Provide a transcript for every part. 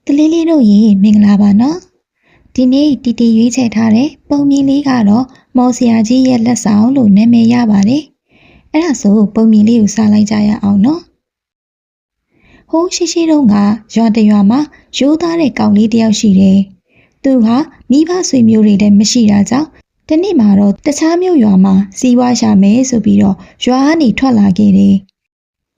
ကလေးလေးတို့ရေမင်္ဂလာပါနော်ဒီနေ့တီတီရွေးချယ်ထားတဲ့ပုံမြင်လေးကတော့မော်ဆရာကြီးရဲ့လက်ဆောင်လို့နာမည်ရပါတယ်အဲ့ဒါဆိုပုံမြင်လေးကိုစားလိုက်ကြရအောင်နော်ဟိုးရှိတုန်းကရွာတရွာမှာရိုးသားတဲ့ကောင်လေးတစ်ယောက်ရှိတယ်သူဟာမိဘဆွေမျိုးတွေလည်းမရှိတာကြောင့်ဒီနေ့မှာတော့တခြားမြို့ရွာမှာစီးပွားရှာမယ်ဆိုပြီးတော့ရွာကနေထွက်လာခဲ့တယ်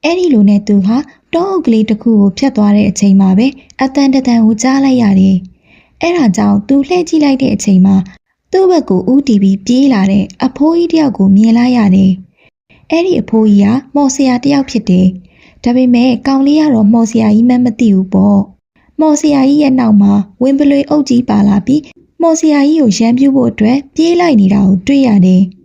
အဲ့ဒီလိုနဲ့သူဟာတောအုပ်ကလေးတစ်ခုကိုဖြတ်သွားတဲ့အချိန်မှာပဲအတန်တန်ကိုကြားလိုက်ရတယ်။အဲ့ဒါကြောင့်သူလှည့်ကြည့်လိုက်တဲ့အချိန်မှာသူ့ဘက်ကိုဦးတီးပြီးပြေးလာတဲ့အဖိုးကြီးတယောက်ကိုမြင်လိုက်ရတယ်။အဲ့ဒီအဖိုးကြီးကမော်ဆရာတယောက်ဖြစ်တယ်။ဒါပေမဲ့ကောင်လေးကတော့မော်ဆရာကြီးမှမသိဘူးပေါ့။မော်ဆရာကြီးရဲ့နောက်မှာဝင်းပလွေအုပ်ကြီးပါလာပြီးမော်ဆရာကြီးကိုရမ်းပြူဖို့အတွက်ပြေးလိုက်နေတာကိုတွေ့ရတယ်။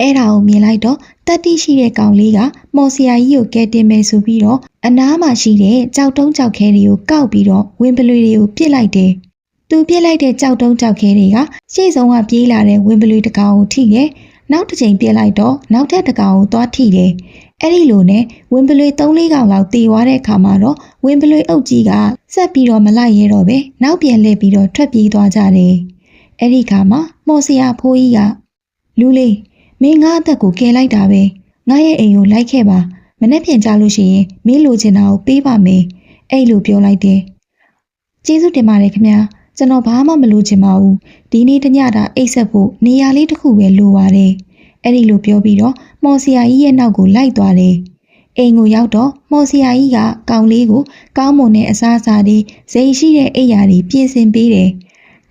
အဲ့ဒါကိုမြင်လိုက်တော့တတိရှိတဲ့ကောင်လေးကမော်ဆရာကြီးကိုကဲတင်မယ်ဆိုပြီးတော့အနားမှာရှိတဲ့ကြောက်တုံးကြောက်ခဲတွေကိုကောက်ပြီးတော့ဝင်းပလွေတွေကိုပစ်လိုက်တယ်။သူပစ်လိုက်တဲ့ကြောက်တုံးကြောက်ခဲတွေကရှေ့ဆုံးကပြေးလာတဲ့ဝင်းပလွေတစ်ကောင်ကိုထိတယ်။နောက်တစ်ချိန်ပစ်လိုက်တော့နောက်ထပ်တစ်ကောင်ကိုသွားထိတယ်။အဲ့ဒီလိုနဲ့ဝင်းပလွေ3-4ကောင်လောက်တေသွားတဲ့အခါမှာတော့ဝင်းပလွေအုပ်ကြီးကဆက်ပြီးတော့မလိုက်ရဲတော့ပဲနောက်ပြန်လှည့်ပြီးတော့ထွက်ပြေးသွားကြတယ်။အဲ့ဒီခါမှာမော်ဆရာဖိုးကြီးကလူလေးမင်းငါ့အသက်ကိုကယ်လိုက်တာပဲငါရဲ့အိမ်ကိုလိုက်ခဲ့ပါမနေ့ပြန်ကြလို့ရှိရင်မင်းလိုချင်တာကိုပေးပါမယ်အဲ့လိုပြောလိုက်တယ်ကျေးဇူးတင်ပါတယ်ခင်ဗျာကျွန်တော်ဘာမှမလိုချင်ပါဘူးဒီနေ့တညတာအိတ်ဆက်ဖို့နေရာလေးတစ်ခုပဲလိုပါတယ်အဲ့ဒီလိုပြောပြီးတော့မော်ဆရာကြီးရဲ့နောက်ကိုလိုက်သွားတယ်အိမ်ကိုရောက်တော့မော်ဆရာကြီးကကောင်လေးကိုကောင်းမွန်တဲ့အစားအစာတွေဇိမ်ရှိတဲ့အိပ်ယာတွေပြင်ဆင်ပေးတယ်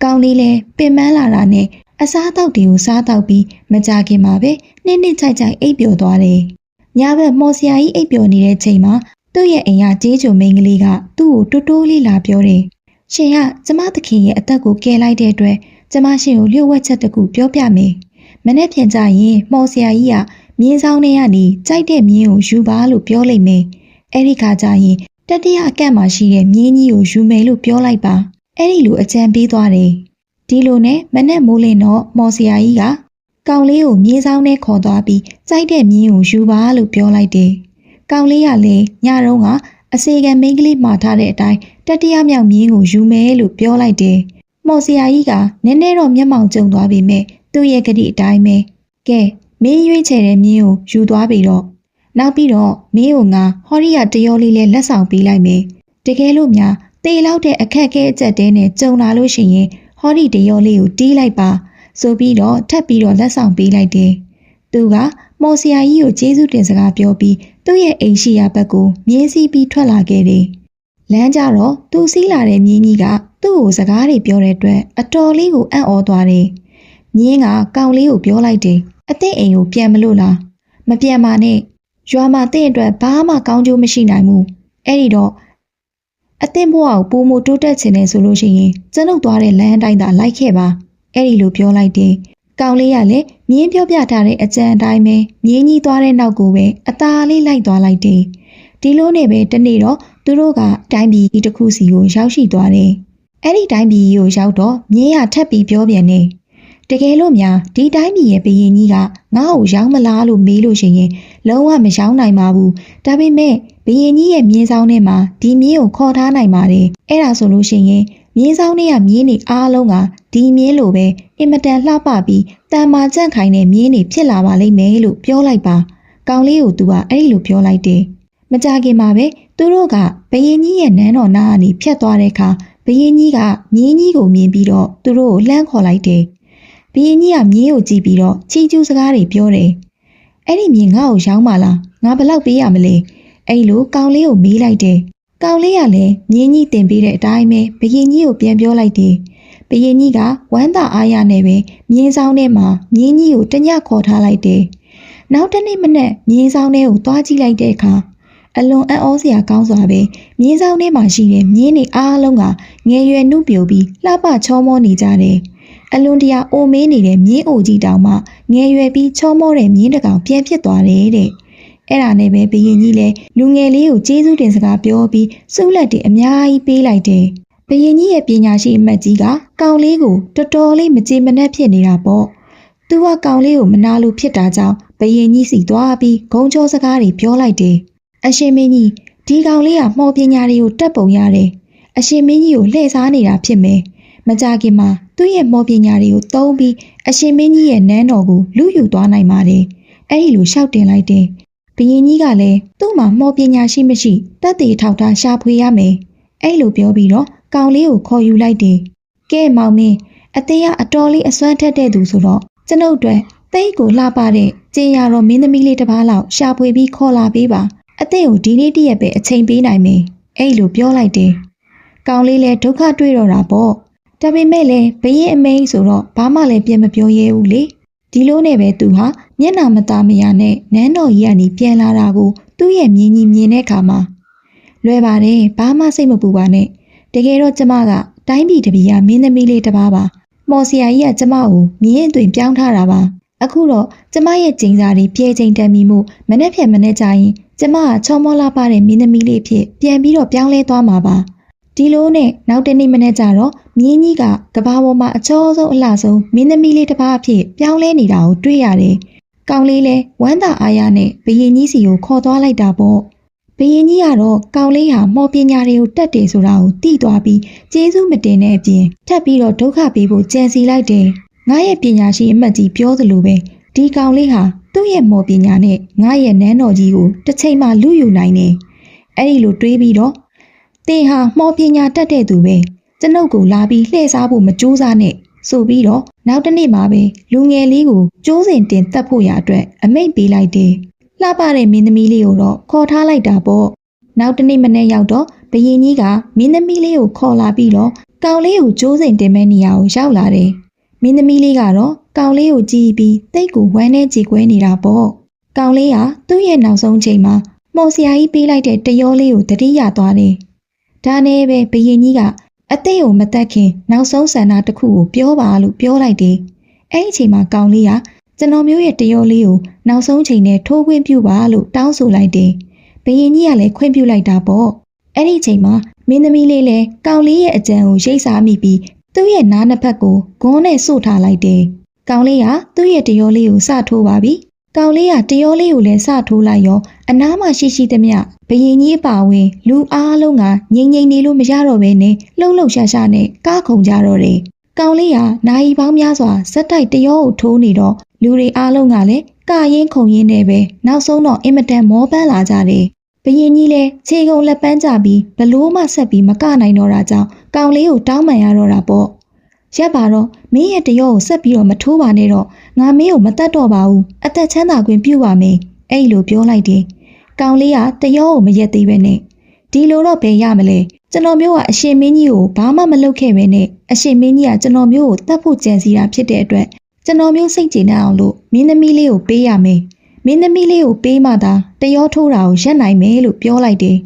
ကောင်လေးလည်းပင်ပန်းလာတာနဲ့အစားအသောက်တွေကိုစားတော့ပြီးမကြခင်မှာပဲနှစ်ချိုက်အိပ်ပျော်သွားတယ်။ညဘက်မော်ဆရာကြီးအိပ်ပျော်နေတဲ့ချိန်မှာသူ့ရဲ့အိမ်ကကျေးကျွန်မိန်းကလေးကသူ့ကိုတိုးလေးလာပြောတယ်။ရှင်ကကျမသခင်ရဲ့အသက်ကိုကယ်လိုက်တဲ့အတွက်ကျမရှင်ကိုလျှို့ဝှက်ချက်တစ်ခုပြောပြမယ်။မနေ့ပြန်ကြရင်မော်ဆရာကြီးကမြင်းဆောင်ထဲကနေကြိုက်တဲ့မြင်းကိုယူပါလို့ပြောလိုက်မယ်။အဲ့ဒီခါကျရင်တတိယအကန့်မှာရှိတဲ့မြင်းကြီးကိုယူမယ်လို့ပြောလိုက်ပါ။အဲ့ဒီလိုအကြံပေးသွားတယ်။ဒီလိုနဲ့မနဲ့မိုးလင်းတော့မော်ဆရာကြီးကကောင်လေးကိုမြေဆောင်နဲ့ခေါ်သွားပြီးစိုက်တဲ့မြင်းကိုယူပါလို့ပြောလိုက်တယ်။ကောင်လေးကလည်းညတုန်းကအစေခံမိန်းကလေးမှာထားတဲ့အတိုင်းတတိယမြောက်မြင်းကိုယူမယ်လို့ပြောလိုက်တယ်။မော်ဆရာကြီးကနည်းနည်းတော့မျက်မှောင်ကျုံသွားပေမဲ့သူ့ရဲ့ကတိအတိုင်းပဲကဲမင်းရွေးချယ်တဲ့မြင်းကိုယူသွားပြီးတော့နောက်ပြီးတော့မင်းကိုငါဟော်ရီယာတရောလေးနဲ့လက်ဆောင်ပေးလိုက်မယ်။တကယ်လို့များတေလောက်တဲ့အခက်အခဲအကျက်တဲနဲ့ကြုံလာလို့ရှိရင်ဟော်ရီတရောလေးကိုတီးလိုက်ပါဆိုပြီးတော့ထပ်ပြီးတော့လက်ဆောင်ပေးလိုက်တယ်။သူကမော်ဆရာကြီးကိုကျေးဇူးတင်စကားပြောပြီးသူ့ရဲ့အိမ်ရှိရာဘက်ကိုမြင်းစီးပြီးထွက်လာခဲ့တယ်။လမ်းကြတော့သူစီးလာတဲ့မြင်းကြီးကသူ့ကိုစကားတွေပြောတဲ့အတွက်အတော်လေးကိုအံ့ဩသွားတယ်။မြင်းကကောင်လေးကိုပြောလိုက်တယ်။အသင့်အိမ်ကိုပြန်မလို့လား။မပြန်ပါနဲ့။ရွာမှာတင့်အတွက်ဘာမှကောင်းကျိုးမရှိနိုင်ဘူး။အဲ့ဒီတော့အသင့်ဘဝကိုပိုမိုတိုးတက်ချင်တယ်ဆိုလို့ရှိရင်ကျွန်ုပ်သွားတဲ့လမ်းအတိုင်းသာလိုက်ခဲ့ပါအဲ့ဒီလိုပြောလိုက်တယ်ကောင်လေးကလည်းမြင်းပြောပြထားတဲ့အကြံအတိုင်းပဲမြင်းကြီးသွားတဲ့နောက်ကိုပဲအသာလေးလိုက်သွားလိုက်တယ်ဒီလိုနဲ့ပဲတနေ့တော့သူတို့ကတိုင်းပြည်ကြီးတစ်ခုစီကိုရောက်ရှိသွားတယ်အဲ့ဒီတိုင်းပြည်ကြီးကိုရောက်တော့မြင်းရထပ်ပြီးပြောပြန်တယ်တကယ်လို့များဒီတိုင်းပြည်ရဲ့ဘုရင်ကြီးကငါ့ကိုရောင်းမလားလို့မေးလို့ရှိရင်လုံးဝမရောင်းနိုင်ပါဘူးဒါပေမဲ့ဘုရင်ကြီးရဲ့မြင်းဆောင်ထဲမှာဒီမြင်းကိုခေါ်ထားနိုင်ပါတယ်အဲ့ဒါဆိုလို့ရှိရင်မြင်းဆောင်ထဲကမြင်းတွေအားလုံးကဒီမြင်းလိုပဲအင်မတန်လှပပြီးတန်မာကြန့်ခိုင်တဲ့မြင်းတွေဖြစ်လာပါလိမ့်မယ်လို့ပြောလိုက်ပါကောင်လေးကိုသူကအဲ့ဒီလိုပြောလိုက်တယ်မကြခင်မှာပဲသူတို့ကဘုရင်ကြီးရဲ့နန်းတော်နားကနေဖြတ်သွားတဲ့အခါဘုရင်ကြီးကမြင်းကြီးကိုမြင်ပြီးတော့သူတို့ကိုလှမ်းခေါ်လိုက်တယ်ဘုရင်ကြီးကမြင်းကိုကြည့်ပြီးတော့ချီကျူးစကားတွေပြောတယ်အဲ့ဒီမြင်းငါ့ကိုရောင်းပါလားငါဘယ်လောက်ပေးရမလဲအဲ့လိုကောင်လေးကိုမေးလိုက်တယ်ကောင်လေးကလည်းမြင်းကြီးတင်ပေးတဲ့အတိုင်းပဲဘုရင်ကြီးကိုပြန်ပြောလိုက်တယ်ဘုရင်ကြီးကဝမ်းသာအားရနဲ့ပဲမြင်းဆောင်ထဲမှာမြင်းကြီးကိုတညခေါ်ထားလိုက်တယ်နောက်တစ်နေ့မနက်မြင်းဆောင်ထဲကိုသွားကြည့်လိုက်တဲ့အခါအလွန်အံ့ဩစရာကောင်းစွာပဲမြင်းဆောင်ထဲမှာရှိတဲ့မြင်းတွေအားလုံးကငယ်ရွယ်နှုတ်ပြိုပြီးလှပချောမောနေကြတယ်အလွန်တရာအိုမေးနေတဲ့မြင်းအိုကြီးတောင်မှငယ်ရွယ်ပြီးချောမောတဲ့မြင်းတစ်ကောင်ပြန်ဖြစ်သွားတယ်တဲ့အဲ့ဒါနဲ့ပဲဘုရင်ကြီးလည်းလူငယ်လေးကိုကျေးဇူးတင်စကားပြောပြီးစုလက်တွေအများကြီးပေးလိုက်တယ်ဘုရင်ကြီးရဲ့ပညာရှိအမတ်ကြီးကကောင်လေးကိုတော်တော်လေးမကြေမနက်ဖြစ်နေတာပေါ့သူကကောင်လေးကိုမနာလို့ဖြစ်တာကြောင့်ဘုရင်ကြီးစီသွားပြီးဂုံကြောစကားတွေပြောလိုက်တယ်အရှင်မင်းကြီးဒီကောင်လေးကမှော်ပညာတွေကိုတက်ပုံရတယ် အရှင်မင်းကြီးကိုလှည့်စားနေတာဖြစ်မယ်။မကြခင်မှာသူ့ရဲ့မော်ပညာတွေကိုသုံးပြီးအရှင်မင်းကြီးရဲ့နန်းတော်ကိုလူယူသွားနိုင်ပါတယ်။အဲ့ဒီလိုရှောက်တင်လိုက်တယ်။ဘုရင်ကြီးကလည်းသူ့မှာမော်ပညာရှိမရှိတက်သေးထောက်ထားရှာဖွေရမယ်။အဲ့လိုပြောပြီးတော့ကောင်လေးကိုခေါ်ယူလိုက်တယ်။ကဲမောင်မင်းအသေးကအတော်လေးအစွမ်းထက်တဲ့သူဆိုတော့ကျွန်ုပ်တို့တိတ်ကိုလှပတဲ့ကျင်ရတော်မင်းသမီးလေးတစ်ပါးလောက်ရှာဖွေပြီးခေါ်လာပေးပါအသင်ကိုဒီနေ့တည့်ရက်ပဲအချိန်ပေးနိုင်မယ်အဲ့လိုပြောလိုက်တယ်ကောင်လေးလည်းဒုက္ခတွေ့တော့တာပေါ့ဒါပေမဲ့လည်းဘရင်အမိန်ဆိုတော့ဘာမှလည်းပြန်မပြောရဲဘူးလေဒီလိုနဲ့ပဲသူဟာမျက်နှာမသားမရနဲ့နန်းတော်ကြီးကနေပြန်လာတာကိုသူ့ရဲ့မြင်ကြီးမြင်တဲ့အခါမှာလွယ်ပါတယ်ဘာမှစိတ်မပူပါနဲ့တကယ်တော့ကျမကတိုင်းပြည်တပီးကမင်းသမီးလေးတစ်ပါးပါမော်ဆရာကြီးကကျမကိုမြင်းအသွင်ပြောင်းထားတာပါအခုတော့ကျမရဲ့ကျင်းစာတွေပြေချိန်တန်ပြီးမှုမနေ့ဖြန်မနေ့ကျရင်ကျမကချောမောလာပါတဲ့မင်းသမီးလေးဖြစ်ပြန်ပြီးတော့ပြောင်းလဲသွားမှာပါဒီလိုနဲ့နောက်တနေ့မနေ့ကျတော့မြင်းကြီးကကဘာပေါ်မှာအချောဆုံးအလှဆုံးမင်းသမီးလေးတစ်ပါးဖြစ်ပြောင်းလဲနေတာကိုတွေ့ရတယ်ကောင်လေးလည်းဝမ်းသာအားရနဲ့ဘရင်ကြီးစီကိုခေါ်သွားလိုက်တာပေါ့ဘရင်ကြီးကတော့ကောင်လေးဟာမော်ပညာတွေကိုတက်တယ်ဆိုတာကိုသိသွားပြီးကျေးဇူးမတင်တဲ့အပြင်ထပ်ပြီးတော့ဒုက္ခပေးဖို့ကြံစီလိုက်တယ်ငါရဲ့ပညာရှိအမတ်ကြီးပြောသလိုပဲဒီကောင်လေးဟာသူ့ရဲ့မော်ပညာနဲ့ငါရဲ့နန်းတော်ကြီးကိုတစ်ချိန်မှလူယူနိုင်တယ်အဲ့ဒီလိုတွေးပြီးတော့တင်ဟာမော်ပညာတက်တဲ့သူပဲကျွန်ုပ်ကိုလာပြီးလှည့်စားဖို့မကြိုးစားနဲ့ဆိုပြီးတော့နောက်တစ်နေ့မှပဲလူငယ်လေးကိုကျိုးစင်တင်တက်ဖို့ရအတွက်အမိန့်ပေးလိုက်တယ်လှပတဲ့မင်းသမီးလေးကိုတော့ခေါ်ထားလိုက်တာပေါ့နောက်တစ်နေ့မနေ့ရောက်တော့ဘရင်ကြီးကမင်းသမီးလေးကိုခေါ်လာပြီးတော့ကောင်လေးကိုကျိုးစင်တင်မဲ့နေရာကိုရောက်လာတယ်မင်းသမီးလေးကတော့ကောင်လေးကိုကြည့်ပြီးတိတ်ကိုဝမ်းနဲ့ကြေကွဲနေတာပေါ့ကောင်လေးကသူ့ရဲ့နောက်ဆုံးချိန်မှာမော်ဆရာကြီးပေးလိုက်တဲ့တရောလေးကိုတတိယသွားတယ်ဒါနဲ့ပဲဘရင်ကြီးကအသိကိုမတက်ခင်နောက်ဆုံးဆန္ဒတစ်ခုကိုပြောပါလို့ပြောလိုက်တယ်အဲ့ဒီအချိန်မှာကောင်လေးကကျွန်တော်မျိုးရဲ့တရောလေးကိုနောက်ဆုံးချိန်နဲ့ထိုးခွင့်ပြုပါလို့တောင်းဆိုလိုက်တယ်ဘရင်ကြီးကလည်းခွင့်ပြုလိုက်တာပေါ့အဲ့ဒီအချိန်မှာမင်းသမီးလေးလည်းကောင်လေးရဲ့အကြံကိုရိတ်စားမိပြီးသူ့ရဲ့နားနှစ်ဖက်ကိုဂွန်းနဲ့စို့ထားလိုက်တယ်။ကောင်လေးကသူ့ရဲ့တရောလေးကိုစထိုးပါပြီ။ကောင်လေးကတရောလေးကိုလည်းစထိုးလိုက်ရောအနားမှာရှိသမျှဘရင်ကြီးအပါဝင်လူအားလုံးကငိမ့်နေလို့မရတော့ဘဲနဲ့လှုပ်လှုပ်ရှားရှားနဲ့ကားခုန်ကြတော့တယ်။ကောင်လေးကနိုင်ပေါင်းများစွာဇက်တိုက်တရောကိုထိုးနေတော့လူတွေအားလုံးကလည်းကာရင်ခုန်ရင်းနဲ့ပဲနောက်ဆုံးတော့အင်မတန်မောပန်းလာကြတယ်။ဘရင်ကြီးလည်းခြေကုန်လက်ပန်းကြပြီးဘလို့မှဆက်ပြီးမကနိုင်တော့တာကြောင့်ကောင်လေးကိုတောင်းပန်ရတော့တာပေါ့ရက်ပါတော့မင်းရဲ့တရောကိုဆက်ပြီးတော့မထိုးပါနဲ့တော့ငါမင်းကိုမတတ်တော့ပါဘူးအသက်ချမ်းသာခွင့်ပြုပါမယ်အဲ့လိုပြောလိုက်တယ်ကောင်လေးကတရောကိုမရက်သေးပဲနဲ့ဒီလိုတော့ဘယ်ရမလဲကျွန်တော်မျိုးကအရှင်မင်းကြီးကိုဘာမှမလုပ်ခဲ့ပဲနဲ့အရှင်မင်းကြီးကကျွန်တော်မျိုးကိုတတ်ဖို့ကြံစီတာဖြစ်တဲ့အတွက်ကျွန်တော်မျိုးစိတ်ကျေနပ်အောင်လို့မင်းသမီးလေးကိုပေးရမယ်မင်းသမီးလေးကိုပေးမှသာတရောထိုးတာကိုရက်နိုင်မယ်လို့ပြောလိုက်တယ်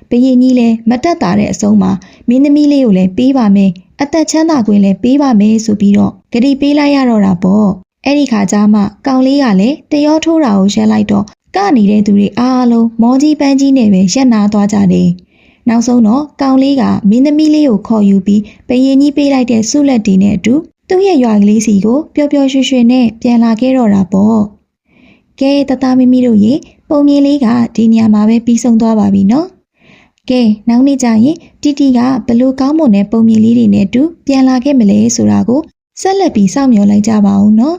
ဘရင်ကြီးလည်းမတက်တာတဲ့အဆုံးမှာမင်းသမီးလေးကိုလည်းပေးပါမယ်အသက်ချမ်းသာခွင့်လည်းပေးပါမယ်ဆိုပြီးတော့ဂရီပေးလိုက်ရတော့တာပေါ့အဲ့ဒီခါကျမှကောင်လေးကလည်းတရောထိုးတာကိုရက်လိုက်တော့ကနေတဲ့သူတွေအားလုံးမောကြီးပန်းကြီးနဲ့ပဲရက်နာသွားကြတယ်နောက်ဆုံးတော့ကောင်လေးကမင်းသမီးလေးကိုခေါ်ယူပြီးဘရင်ကြီးပေးလိုက်တဲ့ဆုလက်တွေနဲ့အတူသူ့ရဲ့ရွာကလေးစီကိုပျော်ပျော်ရွှင်ရွှင်နဲ့ပြန်လာခဲ့တော့တာပေါ့ကဲတသားမမီတို့ရေပုံမြင်လေးကဒီနေရာမှာပဲပြီးဆုံးသွားပါပြီနော်ကဲနောက်နေ့ကျရင်တီတီကဘလို့ကောင်းမွန်တဲ့ပုံမြင်လေးတွေနဲ့အတူပြန်လာခဲ့မလဲဆိုတာကိုဆက်လက်ပြီးစောင့်မျှော်လိုက်ကြပါဦးနော်